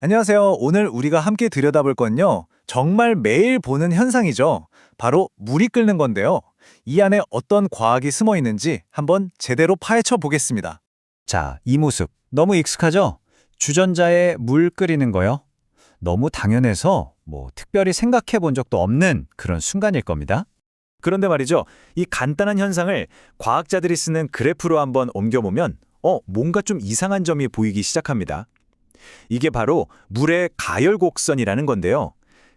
안녕하세요. 오늘 우리가 함께 들여다볼 건요. 정말 매일 보는 현상이죠. 바로 물이 끓는 건데요. 이 안에 어떤 과학이 숨어 있는지 한번 제대로 파헤쳐 보겠습니다. 자, 이 모습 너무 익숙하죠? 주전자에 물 끓이는 거요. 너무 당연해서 특별히 생각해 본 적도 없는 그런 순간일 겁니다. 그런데 말이죠. 이 간단한 현상을 과학자들이 쓰는 그래프로 한번 옮겨보면 뭔가 좀 이상한 점이 보이기 시작합니다. 이게 바로 물의 가열 곡선이라는 건데요.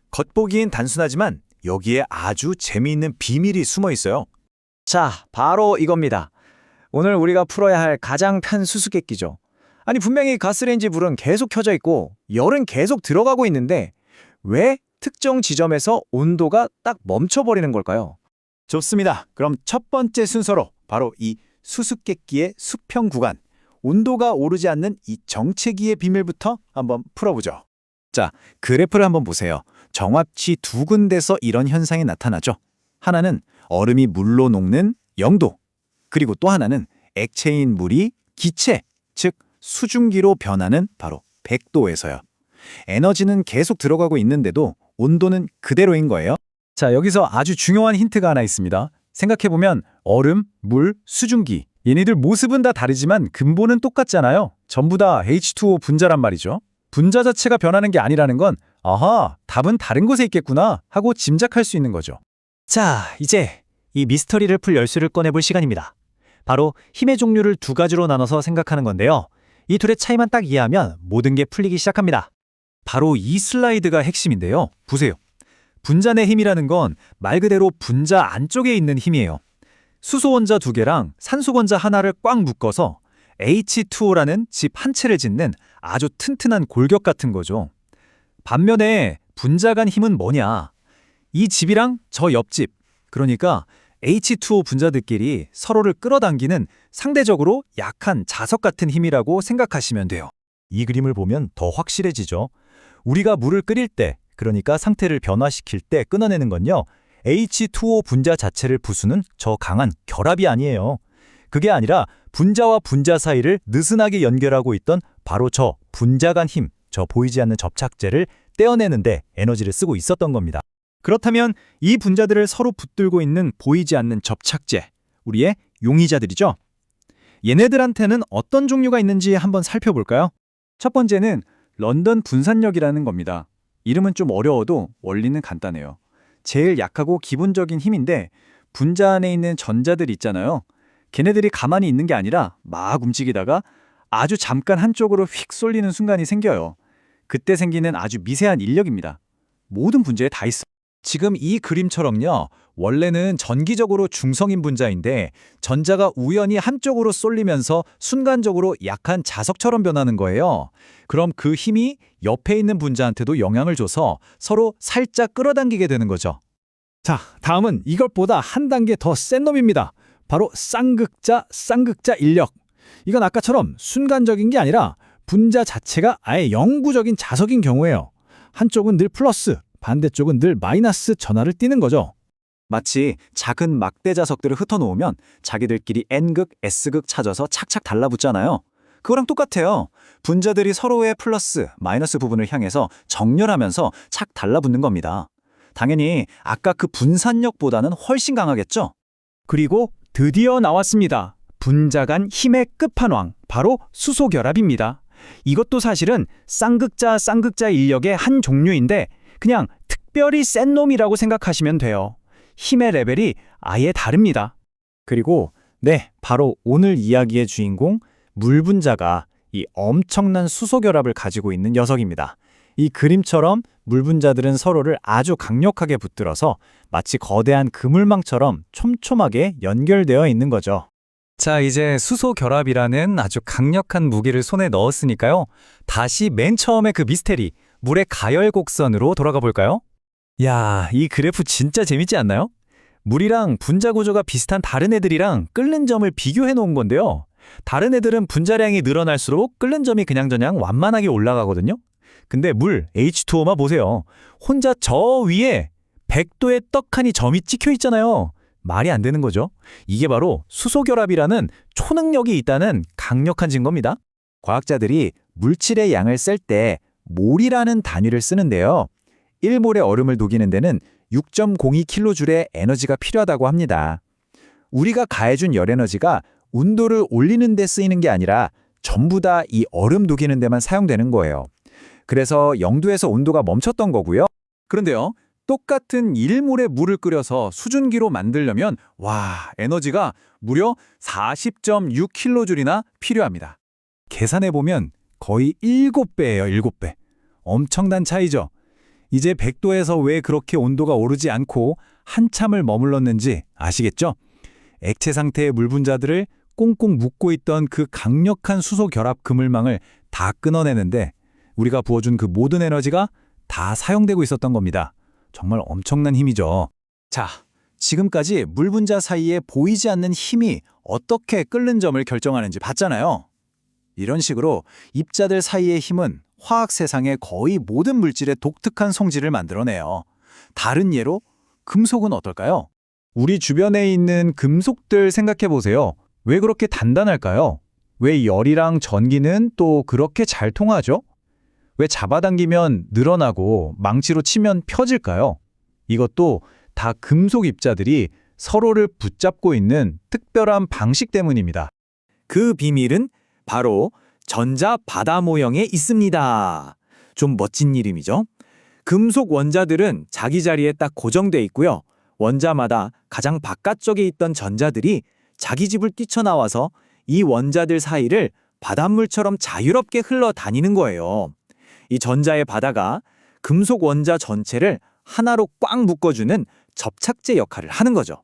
겉보기엔 단순하지만 여기에 아주 재미있는 비밀이 숨어 있어요. 자, 바로 이겁니다. 오늘 우리가 풀어야 할 가장 큰 수수께끼죠. 아니, 분명히 가스레인지 불은 계속 켜져 있고 열은 계속 들어가고 있는데 왜 특정 지점에서 온도가 딱 멈춰버리는 걸까요? 좋습니다. 그럼 첫 번째 순서로 바로 이 수수께끼의 수평 구간, 온도가 오르지 않는 이 정체기의 비밀부터 한번 풀어보죠. 자, 그래프를 한번 보세요. 정확히 두 군데서 이런 현상이 나타나죠. 하나는 얼음이 물로 녹는 0도, 그리고 또 하나는 액체인 물이 기체, 즉 수증기로 변하는 바로 100도에서요. 에너지는 계속 들어가고 있는데도 온도는 그대로인 거예요. 자, 여기서 아주 중요한 힌트가 하나 있습니다. 생각해보면 얼음, 물, 수증기, 얘네들 모습은 다 다르지만 근본은 똑같잖아요. 전부 다 H2O 분자란 말이죠. 분자 자체가 변하는 게 아니라는 건 아하, 답은 다른 곳에 있겠구나 하고 짐작할 수 있는 거죠. 자, 이제 이 미스터리를 풀 열쇠를 꺼내볼 시간입니다. 바로 힘의 종류를 두 가지로 나눠서 생각하는 건데요. 이 둘의 차이만 딱 이해하면 모든 게 풀리기 시작합니다. 바로 이 슬라이드가 핵심인데요. 보세요. 분자 내 힘이라는 건 말 그대로 분자 안쪽에 있는 힘이에요. 수소 원자 두 개랑 산소 원자 하나를 꽉 묶어서 H2O라는 집 한 채를 짓는 아주 튼튼한 골격 같은 거죠. 반면에 분자 간 힘은 뭐냐? 이 집이랑 저 옆집, 그러니까 H2O 분자들끼리 서로를 끌어당기는 상대적으로 약한 자석 같은 힘이라고 생각하시면 돼요. 이 그림을 보면 더 확실해지죠. 우리가 물을 끓일 때, 그러니까 상태를 변화시킬 때 끊어내는 건요. H2O 분자 자체를 부수는 저 강한 결합이 아니에요. 그게 아니라 분자와 분자 사이를 느슨하게 연결하고 있던 바로 저 분자 간 힘, 저 보이지 않는 접착제를 떼어내는데 에너지를 쓰고 있었던 겁니다. 그렇다면 이 분자들을 서로 붙들고 있는 보이지 않는 접착제, 우리의 용의자들이죠. 얘네들한테는 어떤 종류가 있는지 한번 살펴볼까요? 첫 번째는 런던 분산력이라는 겁니다. 이름은 좀 어려워도 원리는 간단해요. 제일 약하고 기본적인 힘인데 분자 안에 있는 전자들 있잖아요. 걔네들이 가만히 있는 게 아니라 막 움직이다가 아주 잠깐 한쪽으로 휙 쏠리는 순간이 생겨요. 그때 생기는 아주 미세한 인력입니다. 모든 분자에 다 있어요. 지금 이 그림처럼요. 원래는 전기적으로 중성인 분자인데 전자가 우연히 한쪽으로 쏠리면서 순간적으로 약한 자석처럼 변하는 거예요. 그럼 그 힘이 옆에 있는 분자한테도 영향을 줘서 서로 살짝 끌어당기게 되는 거죠. 자, 다음은 이것보다 한 단계 더 센 놈입니다. 바로 쌍극자 인력. 이건 아까처럼 순간적인 게 아니라 분자 자체가 아예 영구적인 자석인 경우예요. 한쪽은 늘 플러스, 반대쪽은 늘 마이너스 전하를 띠는 거죠. 마치 작은 막대 자석들을 흩어놓으면 자기들끼리 N극, S극 찾아서 착착 달라붙잖아요. 그거랑 똑같아요. 분자들이 서로의 플러스, 마이너스 부분을 향해서 정렬하면서 착 달라붙는 겁니다. 당연히 아까 그 분산력보다는 훨씬 강하겠죠? 그리고 드디어 나왔습니다. 분자 간 힘의 끝판왕, 바로 수소결합입니다. 이것도 사실은 쌍극자 인력의 한 종류인데 그냥 특별히 센 놈이라고 생각하시면 돼요. 힘의 레벨이 아예 다릅니다. 그리고 바로 오늘 이야기의 주인공 물 분자가 이 엄청난 수소 결합을 가지고 있는 녀석입니다. 이 그림처럼 물 분자들은 서로를 아주 강력하게 붙들어서 마치 거대한 그물망처럼 촘촘하게 연결되어 있는 거죠. 자, 이제 수소 결합이라는 아주 강력한 무기를 손에 넣었으니까요. 다시 맨 처음에 그 미스테리, 물의 가열 곡선으로 돌아가 볼까요? 야, 이 그래프 진짜 재밌지 않나요? 물이랑 분자 구조가 비슷한 다른 애들이랑 끓는 점을 비교해 놓은 건데요. 다른 애들은 분자량이 늘어날수록 끓는 점이 그냥저냥 완만하게 올라가거든요. 근데 물, H2O만 보세요. 혼자 저 위에 100도의 떡하니 점이 찍혀 있잖아요. 말이 안 되는 거죠. 이게 바로 수소결합이라는 초능력이 있다는 강력한 증거입니다. 과학자들이 물질의 양을 셀 때 몰이라는 단위를 쓰는데요. 1몰의 얼음을 녹이는 데는 6.02kJ의 에너지가 필요하다고 합니다. 우리가 가해준 열 에너지가 온도를 올리는 데 쓰이는 게 아니라 전부 다 이 얼음 녹이는 데만 사용되는 거예요. 그래서 0도에서 온도가 멈췄던 거고요. 그런데요, 똑같은 1몰의 물을 끓여서 수증기로 만들려면 에너지가 무려 40.6kJ나 필요합니다. 계산해보면 거의 7배예요, 7배. 엄청난 차이죠. 이제 100도에서 왜 그렇게 온도가 오르지 않고 한참을 머물렀는지 아시겠죠? 액체 상태의 물 분자들을 꽁꽁 묶고 있던 그 강력한 수소 결합 그물망을 다 끊어내는데 우리가 부어준 그 모든 에너지가 다 사용되고 있었던 겁니다. 정말 엄청난 힘이죠. 자, 지금까지 물 분자 사이에 보이지 않는 힘이 어떻게 끓는 점을 결정하는지 봤잖아요. 이런 식으로 입자들 사이의 힘은 화학 세상의 거의 모든 물질의 독특한 성질을 만들어내요. 다른 예로 금속은 어떨까요? 우리 주변에 있는 금속들 생각해 보세요. 왜 그렇게 단단할까요? 왜 열이랑 전기는 또 그렇게 잘 통하죠? 왜 잡아당기면 늘어나고 망치로 치면 펴질까요? 이것도 다 금속 입자들이 서로를 붙잡고 있는 특별한 방식 때문입니다. 그 비밀은 바로 전자 바다 모형에 있습니다. 좀 멋진 이름이죠? 금속 원자들은 자기 자리에 딱 고정돼 있고요. 원자마다 가장 바깥쪽에 있던 전자들이 자기 집을 뛰쳐나와서 이 원자들 사이를 바닷물처럼 자유롭게 흘러다니는 거예요. 이 전자의 바다가 금속 원자 전체를 하나로 꽉 묶어주는 접착제 역할을 하는 거죠.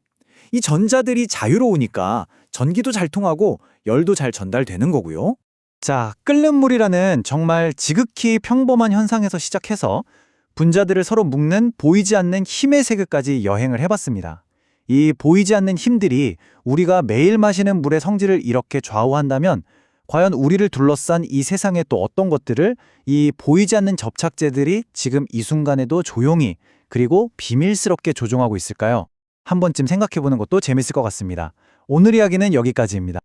이 전자들이 자유로우니까 전기도 잘 통하고 열도 잘 전달되는 거고요. 자, 끓는 물이라는 정말 지극히 평범한 현상에서 시작해서 분자들을 서로 묶는 보이지 않는 힘의 세계까지 여행을 해봤습니다. 이 보이지 않는 힘들이 우리가 매일 마시는 물의 성질을 이렇게 좌우한다면 과연 우리를 둘러싼 이 세상의 또 어떤 것들을 이 보이지 않는 접착제들이 지금 이 순간에도 조용히 그리고 비밀스럽게 조종하고 있을까요? 한 번쯤 생각해보는 것도 재밌을 것 같습니다. 오늘 이야기는 여기까지입니다.